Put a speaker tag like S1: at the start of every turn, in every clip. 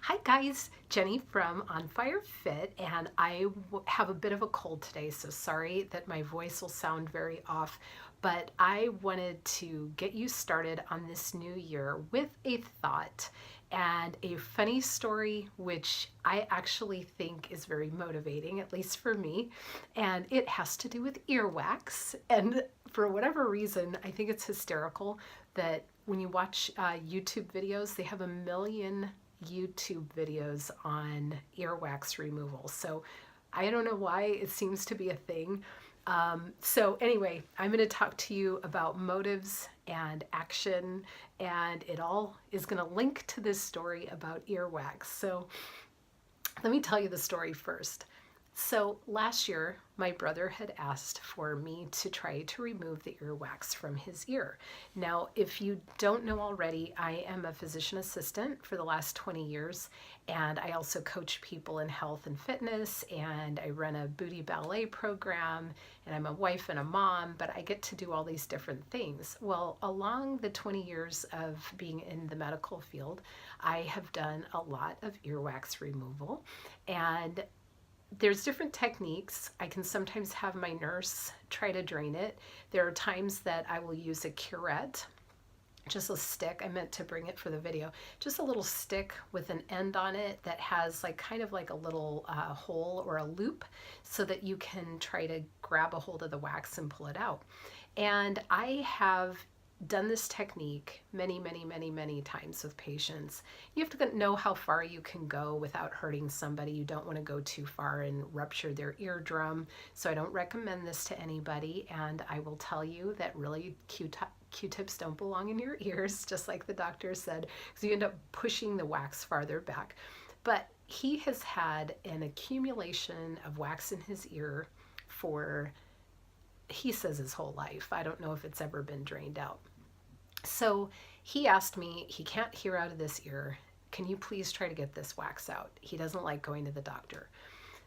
S1: Hi guys, Jenny from On Fire Fit, and I have a bit of a cold today, so sorry that my voice will sound very off, but I wanted to get you started on this new year with a thought and a funny story, which I actually think is very motivating, at least for me, and it has to do with earwax. And for whatever reason, I think it's hysterical that when you watch YouTube videos, they have a million YouTube videos on earwax removal. So I don't know why it seems to be a thing. So anyway, I'm going to talk to you about motives and action, and it all is going to link to this story about earwax. So let me tell you the story first. So last year, my brother had asked for me to try to remove the earwax from his ear. Now, if you don't know already, I am a physician assistant for the last 20 years, and I also coach people in health and fitness, and I run a booty ballet program, and I'm a wife and a mom, but I get to do all these different things. Well, along the 20 years of being in the medical field, I have done a lot of earwax removal, and there's different techniques. I can sometimes have my nurse try to drain it. There are times that I will use a curette, just a stick. I meant to bring it for the video. Just a little stick with an end on it that has like kind of like a little hole or a loop so that you can try to grab a hold of the wax and pull it out. And I have done this technique many times with patients. You have to know how far you can go without hurting somebody. You don't want to go too far and rupture their eardrum. So I don't recommend this to anybody. And I will tell you that really Q-tips don't belong in your ears, just like the doctor said, because you end up pushing the wax farther back. But he has had an accumulation of wax in his ear for, he says, his whole life. I don't know if it's ever been drained out. So he asked me, he can't hear out of this ear. Can you please try to get this wax out? He doesn't like going to the doctor.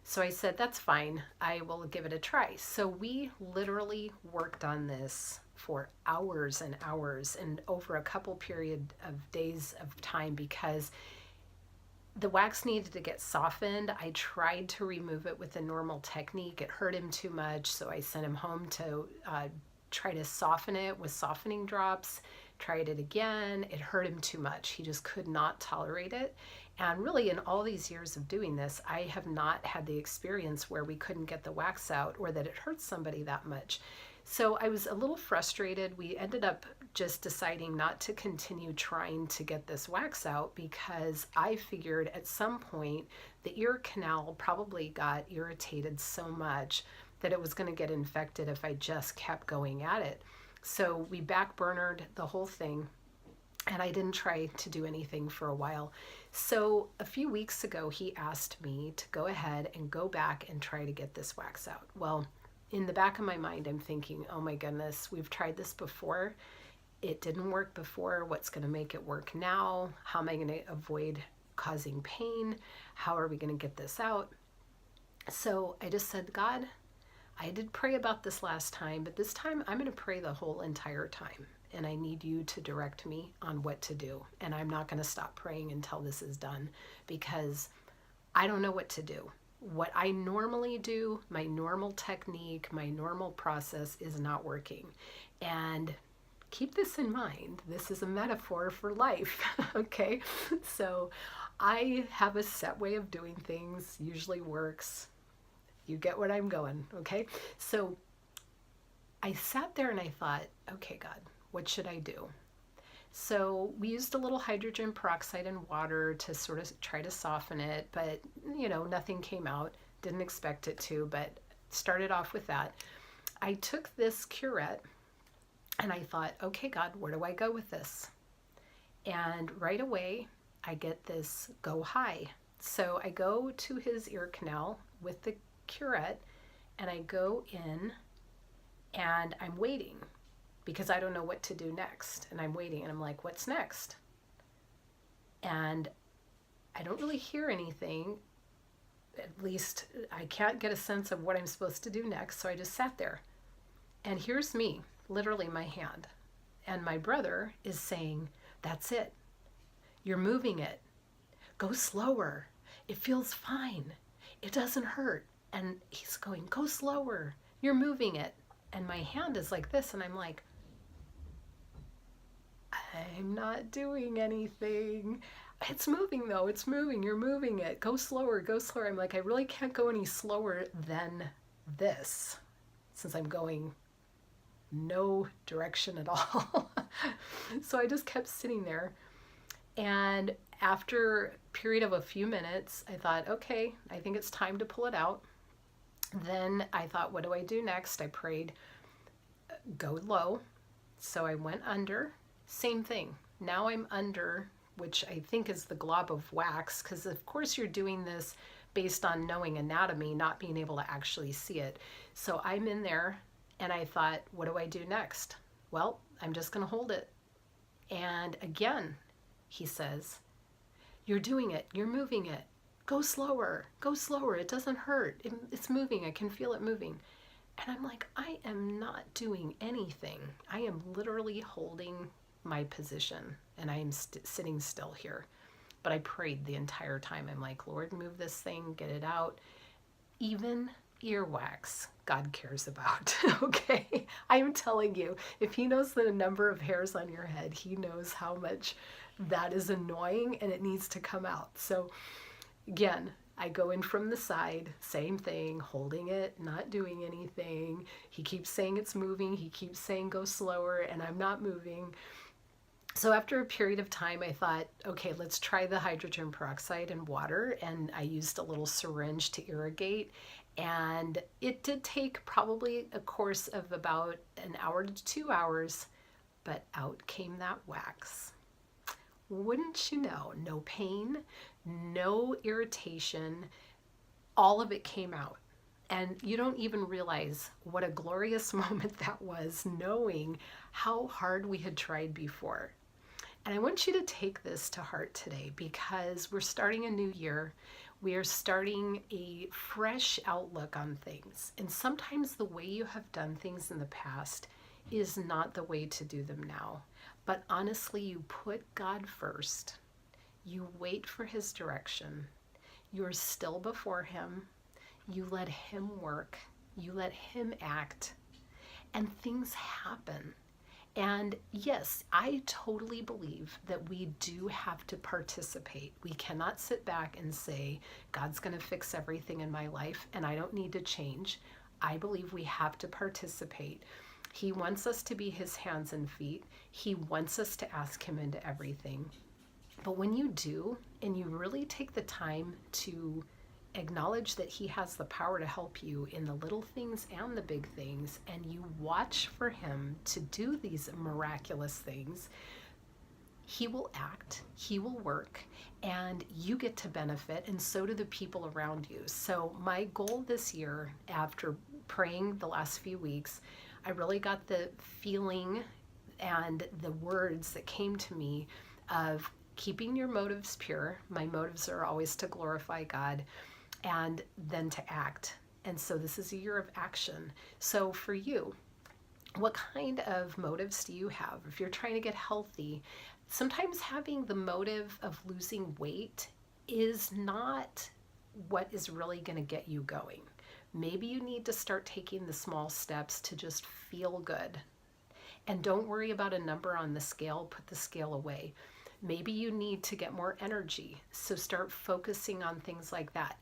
S1: So I said, that's fine. I will give it a try. So we literally worked on this for hours and hours and over a couple period of days of time because the wax needed to get softened. I tried to remove it with a normal technique. It hurt him too much, so I sent him home to try to soften it with softening drops. Tried it again. It hurt him too much. He just could not tolerate it. And really, in all these years of doing this, I have not had the experience where we couldn't get the wax out or that it hurt somebody that much. So I was a little frustrated. We ended up just deciding not to continue trying to get this wax out because I figured at some point the ear canal probably got irritated so much that it was going to get infected if I just kept going at it. So we backburnered the whole thing, and I didn't try to do anything for a while. So a few weeks ago, he asked me to go ahead and go back and try to get this wax out. Well, in the back of my mind, I'm thinking, oh my goodness, we've tried this before. It didn't work before. What's going to make it work now? How am I going to avoid causing pain? How are we going to get this out? So I just said, God, I did pray about this last time, but this time I'm going to pray the whole entire time. And I need you to direct me on what to do. And I'm not going to stop praying until this is done because I don't know what to do. What I normally do, my normal technique, my normal process is not working. And keep this in mind. This is a metaphor for life, okay? So I have a set way of doing things, usually works. You get what I'm going, okay? So I sat there and I thought, okay, God, what should I do? So we used a little hydrogen peroxide and water to sort of try to soften it, but nothing came out. Didn't expect it to, but started off with that. I took this curette and I thought, okay, God, where do I go with this? And right away, I get this go high. So I go to his ear canal with the curette and I go in and I'm waiting because I don't know what to do next. And I'm waiting and I'm like, what's next? And I don't really hear anything. At least I can't get a sense of what I'm supposed to do next. So I just sat there. And here's me, literally my hand. And my brother is saying, that's it. You're moving it. go slower. It feels fine. It doesn't hurt. And he's going, go slower. You're moving it. And my hand is like this, and I'm like, I'm not doing anything. It's moving though. It's moving. You're moving it. Go slower. Go slower. I'm like, I really can't go any slower than this since I'm going no direction at all. So I just kept sitting there. And after a period of a few minutes, I thought, okay, I think it's time to pull it out. Then I thought, what do I do next? I prayed, go low. So I went under. Same thing. Now I'm under, which I think is the glob of wax, because of course you're doing this based on knowing anatomy, not being able to actually see it. So I'm in there, and I thought, what do I do next? Well, I'm just going to hold it. And again, he says, you're doing it. You're moving it. Go slower. Go slower. It doesn't hurt. It's moving. I can feel it moving. And I'm like, I am not doing anything. I am literally holding my position, and I am sitting still here. But I prayed the entire time. I'm like, Lord, move this thing, get it out. Even earwax, God cares about. Okay? I am telling you, if he knows the number of hairs on your head, he knows how much that is annoying and it needs to come out. So again, I go in from the side, same thing, holding it, not doing anything. He keeps saying it's moving. He keeps saying go slower, and I'm not moving. So after a period of time, I thought, okay, let's try the hydrogen peroxide and water. And I used a little syringe to irrigate. And it did take probably a course of about an hour to 2 hours, but out came that wax. Wouldn't you know, no pain, no irritation, all of it came out. And you don't even realize what a glorious moment that was, knowing how hard we had tried before. And I want you to take this to heart today, because we're starting a new year. We are starting a fresh outlook on things. And sometimes the way you have done things in the past is not the way to do them now. But honestly, you put God first. You wait for his direction. You're still before him. You let him work. You let him act. And things happen. And yes, I totally believe that we do have to participate. We cannot sit back and say, God's going to fix everything in my life and I don't need to change. I believe we have to participate. He wants us to be his hands and feet. He wants us to ask him into everything. But when you do, and you really take the time to acknowledge that he has the power to help you in the little things and the big things, and you watch for him to do these miraculous things, he will act, he will work, and you get to benefit, and so do the people around you. So my goal this year, after praying the last few weeks, I really got the feeling and the words that came to me of keeping your motives pure. My motives are always to glorify God, and then to act. And so this is a year of action. So for you, what kind of motives do you have? If you're trying to get healthy, sometimes having the motive of losing weight is not what is really going to get you going. Maybe you need to start taking the small steps to just feel good. And don't worry about a number on the scale, put the scale away. Maybe you need to get more energy, so start focusing on things like that.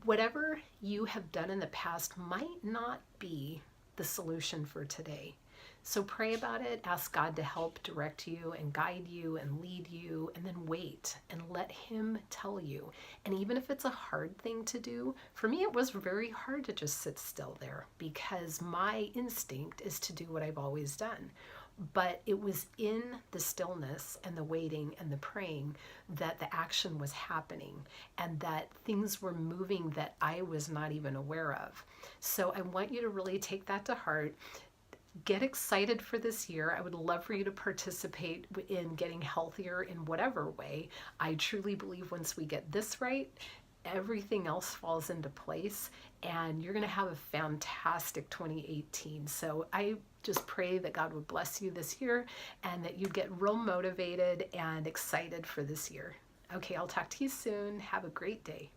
S1: Whatever you have done in the past might not be the solution for today. So pray about it, ask God to help direct you and guide you and lead you, and then wait and let him tell you. And even if it's a hard thing to do, for me it was very hard to just sit still there, because my instinct is to do what I've always done. But it was in the stillness and the waiting and the praying that the action was happening, and that things were moving that I was not even aware of. So I want you to really take that to heart. Get excited for this year. I would love for you to participate in getting healthier in whatever way. I truly believe once we get this right, everything else falls into place, and you're going to have a fantastic 2018. So I just pray that God would bless you this year and that you get real motivated and excited for this year. Okay, I'll talk to you soon. Have a great day.